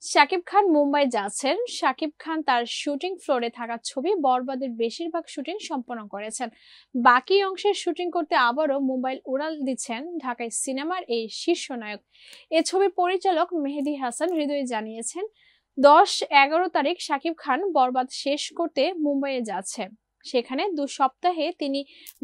শাকিব খান মুম্বাই যাচ্ছেন। শাকিব খান তার শুটিং ফ্লোরে থাকা ছবি বরবাদের বেশিরভাগ শুটিং সম্পন্ন করেছেন। বাকি অংশের শুটিং করতে আবারও মুম্বাই উড়াল দিচ্ছেন ঢাকায় সিনেমার এই শীর্ষ নায়ক। এ ছবির পরিচালক মেহেদী হাসান হৃদয় জানিয়েছেন, 10-11 তারিখ শাকিব খান বরবাদ শেষ করতে মুম্বাইয়ে যাচ্ছে। সেখানে 2 সপ্তাহে তিনি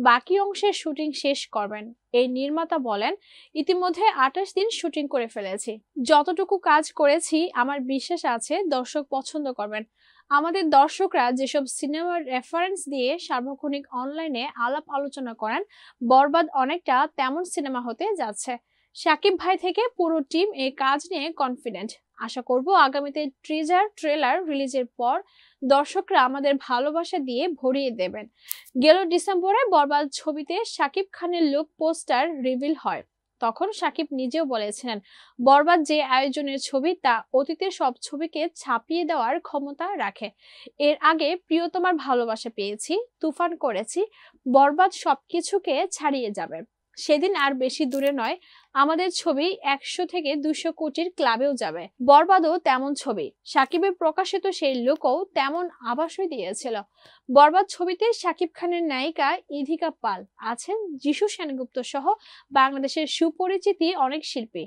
বাকি অংশের শুটিং শেষ করবেন। এই নির্মাতা বলেন, ইতিমধ্যে 28 দিন শুটিং করে ফেলেছি। যতটুকু কাজ করেছি আমার বিশ্বাস আছে দর্শক পছন্দ করবেন। আমাদের দর্শকরা যেসব সিনেমার রেফারেন্স দিয়ে সার্বক্ষণিক অনলাইনে আলাপ আলোচনা করেন, বরবাদ অনেকটা তেমন সিনেমা হতে যাচ্ছে। শাকিব ভাই থেকে পুরো টিম এই কাজ নিয়ে কনফিডেন্ট। আশা করব আগামীতে ট্রেলার রিলিজের পর দর্শকরা আমাদের ভালোবাসা দিয়ে ভরিয়ে দেবেন। গেল ডিসেম্বরে বরবাদ ছবিতে শাকিব খানের লুক পোস্টার রিভিল হয়। তখন শাকিব নিজেও বলেছিলেন, বরবাদ যে আয়োজনের ছবি তা অতীতের সব ছবিকে ছাপিয়ে দেওয়ার ক্ষমতা রাখে। এর আগে প্রিয়তমার ভালোবাসা পেয়েছি, তুফান করেছি, বরবাদ সবকিছুকে ছাড়িয়ে যাবে। সেদিন আর বেশি দূরে নয়, আমাদের ছবি 100 থেকে 200 কোটির ক্লাবেও যাবে। বরবাদও তেমন ছবি। শাকিবের প্রকাশিত সেই লুকও তেমন আভাসই দিয়েছিল। বরবাদ ছবিতে শাকিব খানের নায়িকা ইধিকা পাল আছেন, যিশু সেনগুপ্ত সহ বাংলাদেশের সুপরিচিতি অনেক শিল্পী।